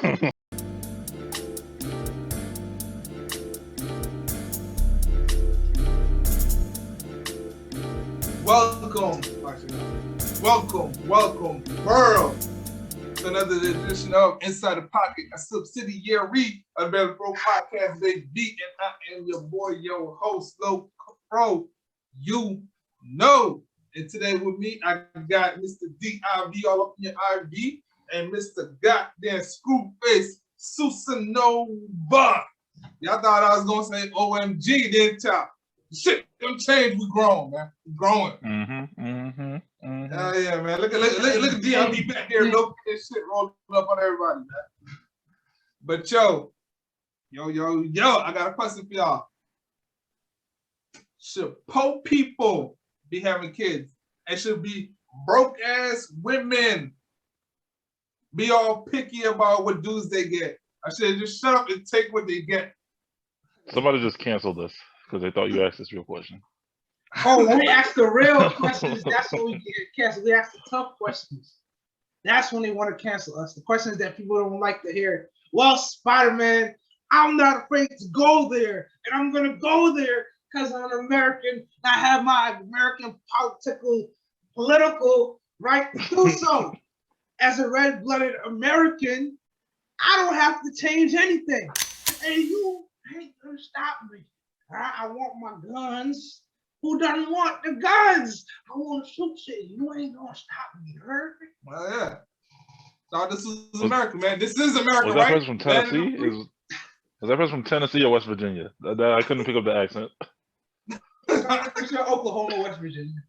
Welcome, world, to another edition of Inside the Pocket, a subsidiary of the Bro Podcast, baby. And I am your boy, your host, Low Pro. You know. And today with me, I got Mr. DIV all up in your IV and Mr. Goddamn Screwface Susanova. Y'all thought I was going to say OMG, didn't y'all? Shit, them changed. We grown, man. We growing. Oh yeah, man. Look at DLB back there, look this shit rolling up on everybody, man. But yo, I got a question for y'all. Should poor people be having kids? And should be broke ass women be all picky about what dudes they get? I said just shut up and take what they get. Somebody just canceled us because they thought you asked this real question. Oh, we ask the real questions. That's when we get canceled. We ask the tough questions. That's when they want to cancel us. The questions that people don't like to hear. Well, Spider-Man, I'm not afraid to go there, and I'm gonna go there because I'm an American. And I have my American political right to do so. As a red-blooded American, I don't have to change anything. And you ain't gonna stop me. I want my guns. Who doesn't want the guns? I want to shoot shit. You ain't gonna stop me, heard? Well, yeah. So this is America, man. This is America, was right? That person from Tennessee? Is that person from Tennessee or West Virginia? I couldn't pick up the accent. It's Oklahoma, West Virginia.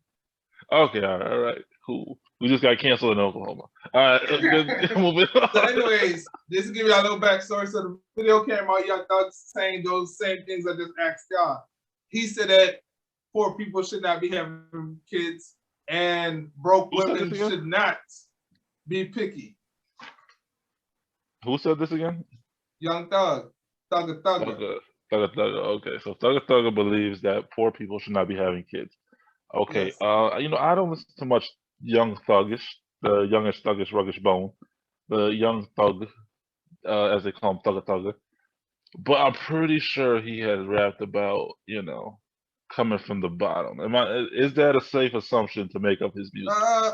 Okay, all right, cool. We just got canceled in Oklahoma. All right, moving on. So anyways, just to give you a little backstory. So the video came out, Young Thug saying those same things I just asked y'all. He said that poor people should not be having kids, and broke women should not be picky. Who said this again? Young Thug. Thugger. Okay, so Thugger believes that poor people should not be having kids. Okay, Yes. I don't listen to much Young Thuggish, the youngish Thuggish Ruggish Bone, the Young Thug, as they call him, Thugger. But I'm pretty sure he has rapped about, coming from the bottom. Is that a safe assumption to make up his music?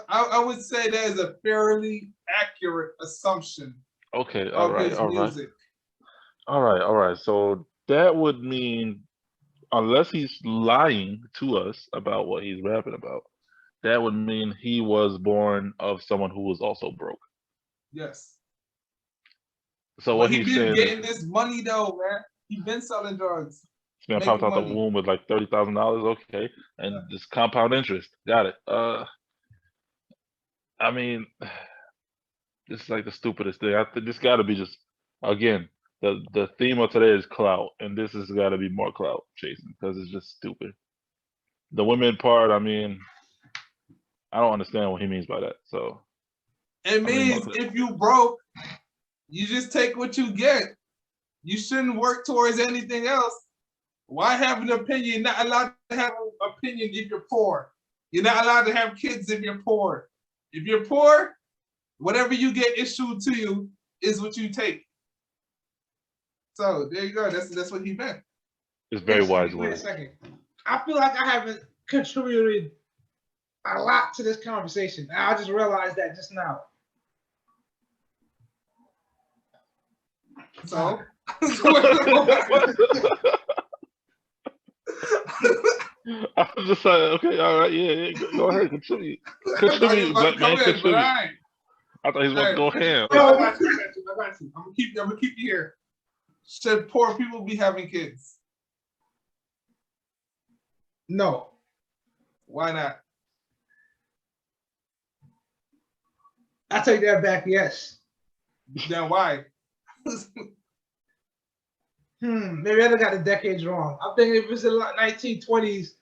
I would say that is a fairly accurate assumption. Okay, all right. So that would mean, unless he's lying to us about what he's rapping about, that would mean he was born of someone who was also broke. Yes. So what he's saying, getting this money though, man. He's been selling drugs. He's been popped out the womb with like $30,000. Okay, and just compound interest. Got it. I mean, this is like the stupidest thing. I think this got to be just, again, the theme of today is clout, and this has got to be more clout chasing because it's just stupid. The women part, I mean, I don't understand what he means by that. So it means if you broke, you just take what you get. You shouldn't work towards anything else. Why have an opinion? You're not allowed to have an opinion if you're poor. You're not allowed to have kids if you're poor. If you're poor, whatever you get issued to you is what you take. So there you go. That's what he meant. It's very wise Wait a words. second. I feel like I haven't contributed a lot to this conversation. I just realized that just now. So I was just like, okay, all right, yeah, go ahead, contribute, black man, contribute. I thought he was about to go ham. I got you. I'm gonna keep you here. Should poor people be having kids? No. Why not? I take that back, yes. Then why? Maybe I got the decades wrong. I'm thinking if it's the 1920s,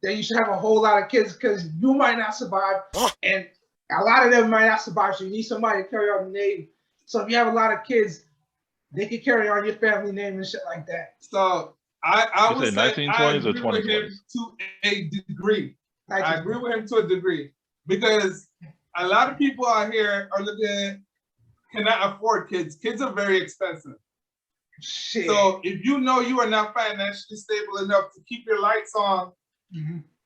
then you should have a whole lot of kids because you might not survive, and a lot of them might not survive. So you need somebody to carry on the name. So if you have a lot of kids, they can carry on your family name and shit like that. So I would say 1920s or 2020s? With him to a degree. I agree with him to a degree because a lot of people out here are looking cannot afford kids. Kids are very expensive. Shit. So if you know you are not financially stable enough to keep your lights on,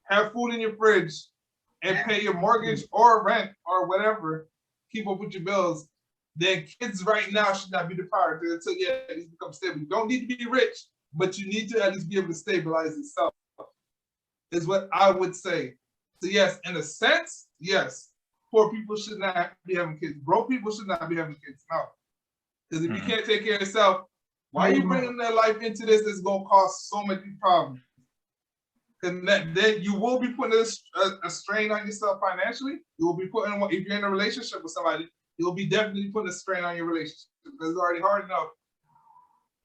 have food in your fridge, and pay your mortgage or rent or whatever, keep up with your bills, then kids right now should not be the priority until you at least become stable. You don't need to be rich, but you need to at least be able to stabilize yourself, is what I would say. So yes, in a sense, yes, poor people should not be having kids. Broke people should not be having kids. No. Because if you can't take care of yourself, why are you bringing their life into this that's going to cause so many problems? Because then you will be putting a strain on yourself financially. You will be putting, if you're in a relationship with somebody, you'll be definitely putting a strain on your relationship because it's already hard enough.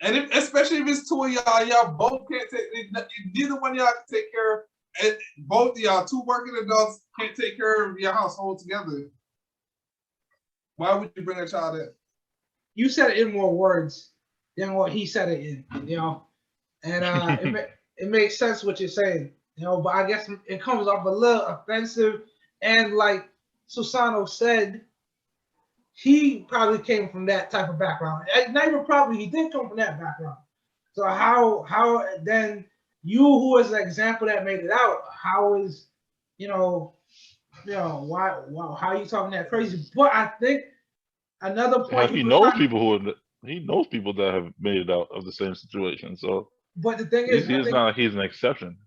And especially if it's two of y'all both can't take, neither one of y'all can take care of, and both of y'all, two working adults, can't take care of your household together. Why would you bring a child in? You said it in more words than what he said it in, you know, and it makes sense what you're saying, you know, but I guess it comes off a little offensive, and like Susano said, he probably came from that type of background. Not even probably, he did come from that background. So how then you, who is an example that made it out, how is, why how are you talking that crazy? But I think another point, he knows people that have made it out of the same situation. So, but the thing is, it's not like he's an exception.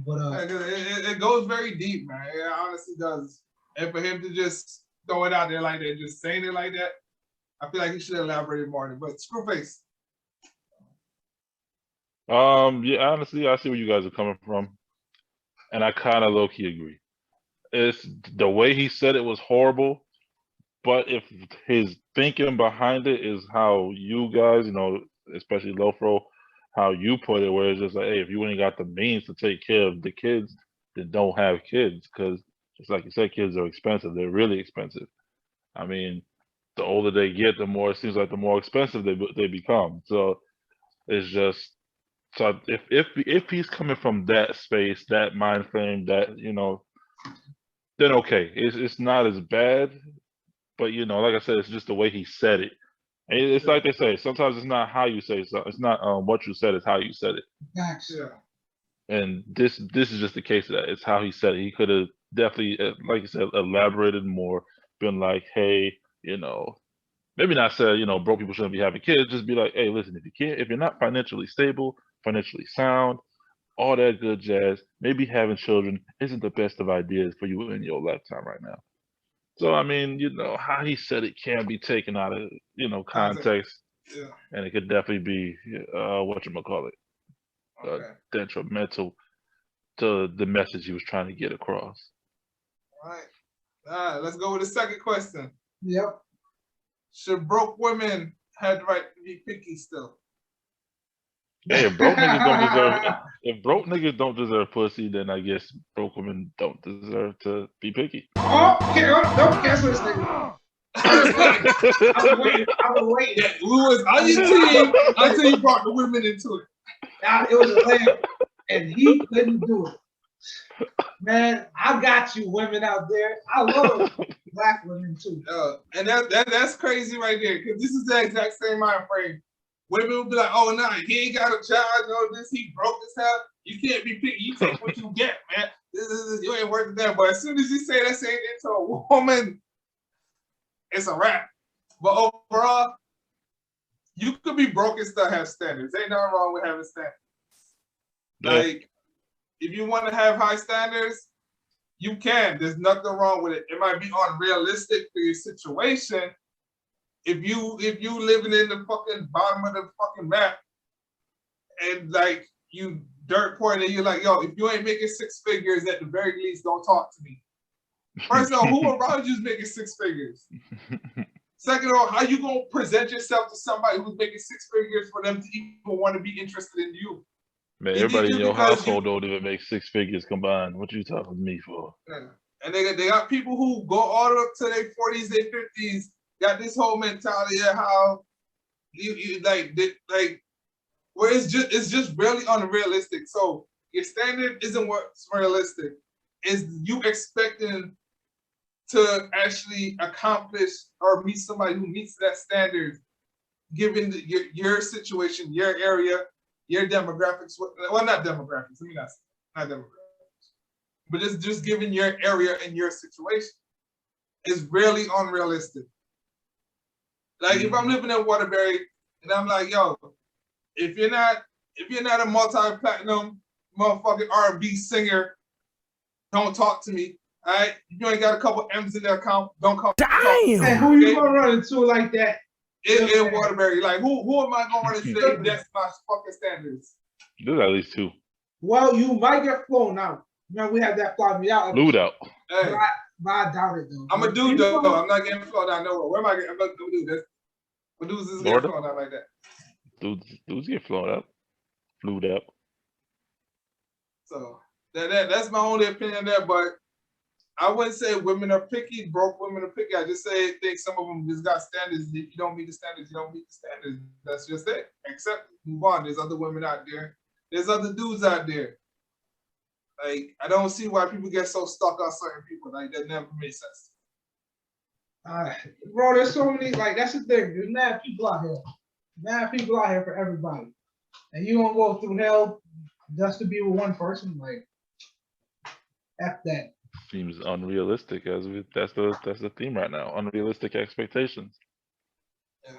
But it goes very deep, man. It honestly does. And for him to just throw it out there like that, just saying it like that, I feel like he should have elaborated more on it. But Screwface. Yeah, honestly, I see where you guys are coming from, and I kind of low-key agree. It's the way he said it was horrible, but if his thinking behind it is how you guys, especially Lofro, how you put it, where it's just like, hey, if you ain't got the means to take care of the kids, then don't have kids, because just like you said, kids are expensive. They're really expensive. I mean, the older they get, the more it seems like the more expensive they become. So it's just, so if he's coming from that space, that mind frame, that then okay, it's not as bad. But like I said, it's just the way he said it. It's like they say, sometimes it's not how you say something. It's not what you said, it's how you said it. Yeah. And this is just the case of that. It's how he said it. He could have definitely, like you said, elaborated more, been like, hey, maybe not said, broke people shouldn't be having kids. Just be like, hey, listen, if you're not financially stable, financially sound, all that good jazz, maybe having children isn't the best of ideas for you in your lifetime right now. So I mean, how he said it can be taken out of context, yeah. And it could definitely be whatchamacallit, detrimental to the message he was trying to get across. All right, let's go with the second question. Yep. Should broke women have the right to be picky still? Hey, if broke niggas don't deserve pussy, then I guess broke women don't deserve to be picky. Oh, don't cancel this nigga. I was waiting. Yeah, we was on your team until you brought the women into it. It was a layup, and he couldn't do it. Man, I got you, women out there. I love black women too. And that's crazy right there, because this is the exact same mind frame. Women will be like, oh, no, he ain't got a child, he broke his house. You can't be picky. You take what you get, man. You ain't worth that. But as soon as you say that same thing to a woman, it's a wrap. But overall, you could be broke and still have standards. Ain't nothing wrong with having standards. Yeah. Like, if you want to have high standards, you can. There's nothing wrong with it. It might be unrealistic for your situation. If you living in the fucking bottom of the fucking map and like you dirt poor and you're like, yo, if you ain't making six figures, at the very least, don't talk to me. First of all, who around you is making six figures? Second of all, how you gonna present yourself to somebody who's making six figures for them to even want to be interested in you? Man, everybody in your household don't even make six figures combined. What you talking to me for? Yeah. And they got people who go all the way up to their 40s, their 50s, got this whole mentality of how you where it's just really unrealistic. So your standard isn't what's realistic. Is you expecting to actually accomplish or meet somebody who meets that standard, given your situation, your area, your demographics. Well, not demographics. Let me not demographics, but just given your area and your situation is really unrealistic. Like if I'm living in Waterbury and I'm like, yo, if you're not a multi-platinum motherfucking R&B singer, don't talk to me. All right, you ain't got a couple M's in their account. Don't come. Damn. Hey, who you gonna run into like that? In Waterbury, like who am I gonna run into? That's my fucking standards. There's at least 2. Well, you might get flown out. You know, we have that fly me out. Flued out. Hey, but I doubt it though. I'm a dude though. I'm not getting flown out nowhere. Where am I getting? I'm not gonna do this. What dudes is getting flown out like that? Dudes get flown out. Flued out. So that's my only opinion there, but I wouldn't say women are picky, broke women are picky. I just think some of them just got standards. If you don't meet the standards, you don't meet the standards. That's just it. Accept, move on. There's other women out there. There's other dudes out there. Like, I don't see why people get so stuck on certain people. Like, that never made sense. Bro, there's so many, like, that's the thing. There's mad people out here. Mad people out here for everybody. And you gonna go through hell just to be with one person? Like, F that. Seems unrealistic. That's the theme right now. Unrealistic expectations. Yeah,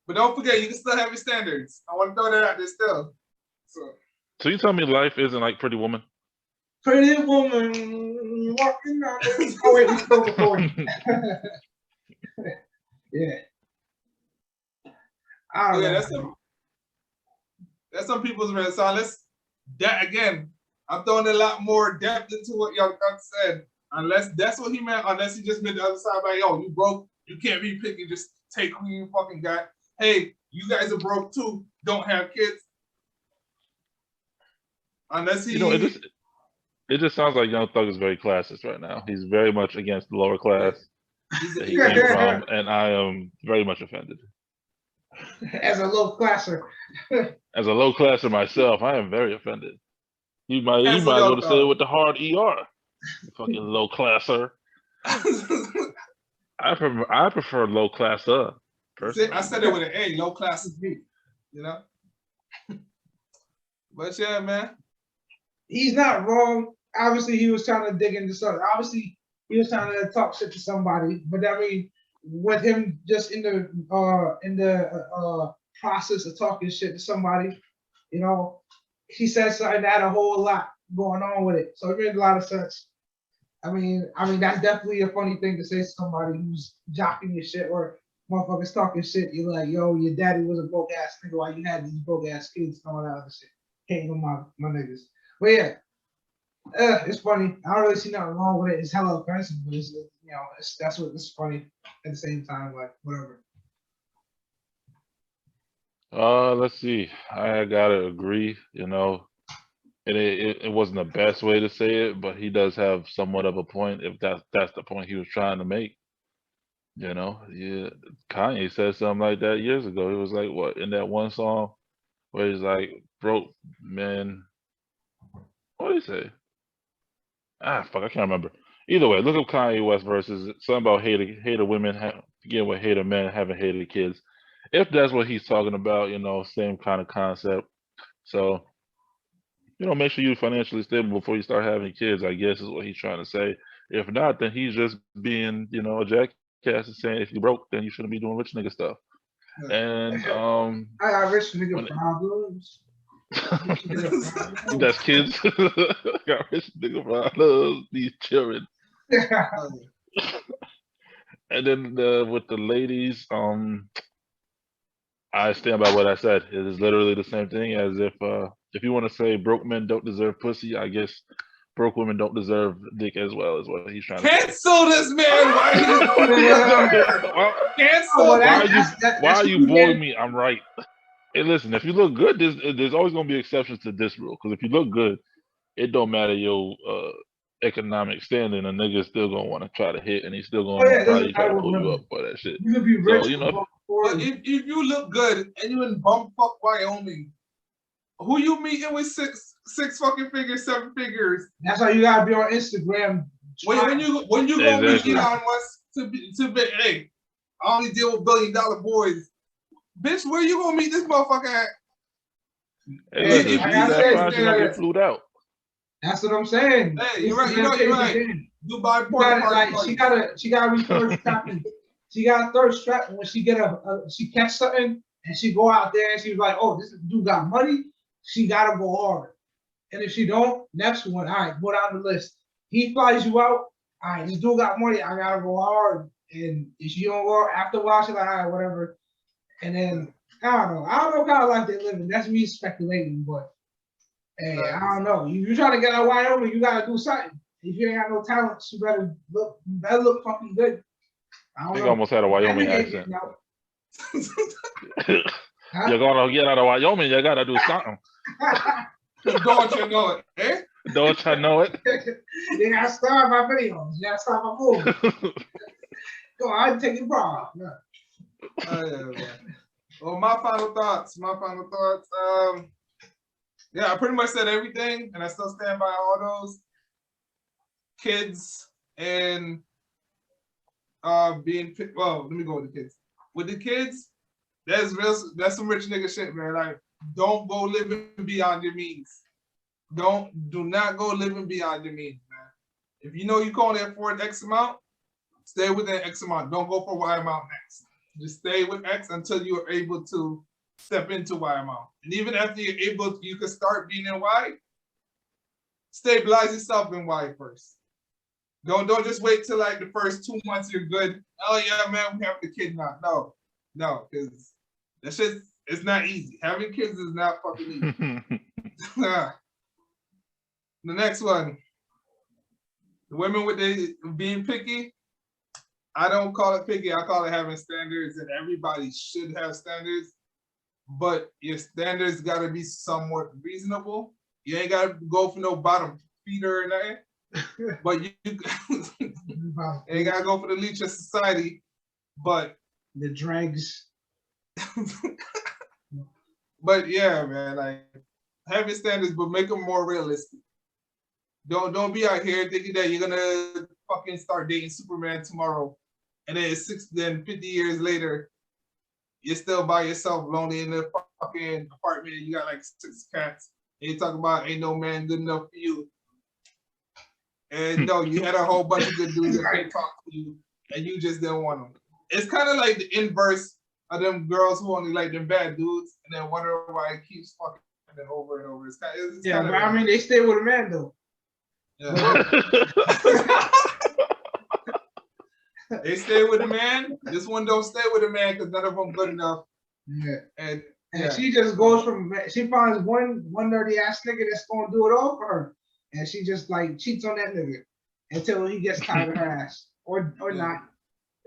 but don't forget, you can still have your standards. I want to throw that out there still. So you tell me life isn't like Pretty Woman? Pretty woman walking down the oh wait, he's still recording. Yeah. I don't know. That's some people's red. So that again. I'm throwing a lot more depth into what Young Thug said. Unless that's what he meant, unless he just meant the other side by, yo, you broke, you can't be picky, just take who you fucking got. Hey, you guys are broke too, don't have kids. Unless he... it just sounds like Young Thug is very classist right now. He's very much against the lower class that he came from, and I am very much offended. As a low classer. As a low classer myself, I am very offended. You might as well say it with the hard ER. Fucking low classer. I prefer low classer. I said it with an A. Low class is me. You know. But yeah, man. He's not wrong. Obviously, he was trying to dig into something. Obviously, he was trying to talk shit to somebody. But I mean, with him just in the process of talking shit to somebody, you know. He said something that had a whole lot going on with it. So it made a lot of sense. I mean, that's definitely a funny thing to say to somebody who's jocking your shit or motherfuckers talking shit. You're like, yo, your daddy was a broke ass nigga while you had these broke ass kids throwing out of shit. Hating on my niggas. But yeah, it's funny. I don't really see nothing wrong with it. It's hella offensive, but it's, you know, that's what it's funny at the same time, like whatever. Let's see. I gotta agree. You know, it wasn't the best way to say it, but he does have somewhat of a point. If that's the point he was trying to make. You know, yeah. Kanye said something like that years ago. He was like, what, in that one song where he's like, broke men. What did he say? Fuck, I can't remember. Either way, look up Kanye West versus something about hater women getting with hater men having hated kids. If that's what he's talking about, you know, same kind of concept. So, you know, make sure you're financially stable before you start having kids, I guess is what he's trying to say. If not, then he's just being, you know, a jackass and saying if you broke, then you shouldn't be doing rich nigga stuff. And I got rich nigga problems. That's kids. I got rich nigga problems, these children. And then with the ladies, I stand by what I said. It is literally the same thing as if you want to say broke men don't deserve pussy, I guess broke women don't deserve dick as well, is what he's trying to cancel this man. Cancel. Why are you bullying me? I'm right. Hey, listen, if you look good, there's always gonna be exceptions to this rule. Because if you look good, it don't matter your economic standing, a nigga's still gonna want to try to hit, and he's still gonna probably try to pull you up for that shit. You could be rich. So, you know, but if you look good and you in bumfuck Wyoming, who you meeting with six fucking figures, 7 figures? That's why you gotta be on Instagram when you gonna meet Exactly. Elon Musk to be hey, I only deal with $1 billion boys. Bitch, where you gonna meet this motherfucker at? Hey, listen, If she's I that said, fine, she gonna get flued out. That's what I'm saying. Hey, you're right. You're right. Dubai She porta gotta, party. she gotta be thirst trapping. She got a thirst trap, and when she get she catch something and she go out there and she's like, oh, this dude got money. She gotta go hard. And if she don't, next one, all right, go down the list. He flies you out. All right, this dude got money. I gotta go hard. And if she don't go after a while, she's like, all right, whatever. And then I don't know what kind of life they living. That's me speculating, but hey, I don't know. You trying to get out of Wyoming, you gotta do something. If you ain't got no talent, you better look fucking good. I think I almost had a Wyoming accent. Huh? You're gonna get out of Wyoming, you gotta do something. Don't you know it? Eh? Don't you know it? You gotta start my videos. You gotta start my movies. Go on, take your bra. Yeah. Yeah. Well, my final thoughts. Yeah, I pretty much said everything, and I still stand by all those. Kids and being well, let me go with the kids. With the kids, that's some rich nigga shit, man. Like, don't go living beyond your means. Do not go living beyond your means, man. If you know you can only afford X amount, stay within X amount. Don't go for Y amount next. Just stay with X until you are able to step into Y amount. And even after you're able, you can start being in Y. Stabilize yourself in Y first. Don't just wait till like the first 2 months you're good. Oh yeah, man, we have the kid now. No, because that shit, it's not easy. Having kids is not fucking easy. The next one, the women with the being picky. I don't call it picky. I call it having standards, and everybody should have standards. But your standards got to be somewhat reasonable. You ain't got to go for no bottom feeder or nothing. But you ain't got to go for the leech of society. But the dregs. But yeah, man, like have your standards, but make them more realistic. Don't be out here thinking that you're gonna fucking start dating Superman tomorrow, and then 50 years later, you're still by yourself, lonely in the fucking apartment. And you got like 6 cats, and you talk about ain't no man good enough for you. And no, you had a whole bunch of good dudes that can't talk to you, and you just didn't want them. It's kind of like the inverse of them girls who only like them bad dudes, and then wonder why it keeps fucking them over and over. It's but I mean, they stay with a man though. Yeah. They stay with a man. This one don't stay with a man because none of them good enough. Yeah. And she just goes from, she finds one nerdy ass nigga that's gonna do it all for her, and she just like cheats on that nigga until he gets tired of her ass, or not.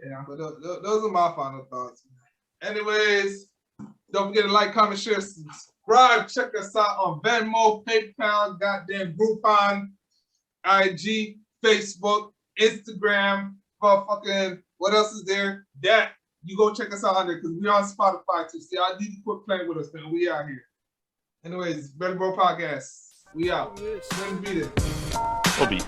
Yeah. But those are my final thoughts. Anyways, don't forget to like, comment, share, subscribe. Check us out on Venmo, PayPal, goddamn Groupon, IG, Facebook, Instagram, motherfucking, what else is there? That you go check us out on there because we on Spotify too. See, I need to quit playing with us, man. We out here. Anyways, Better Bro Podcast. We out. Let me be there. Obi.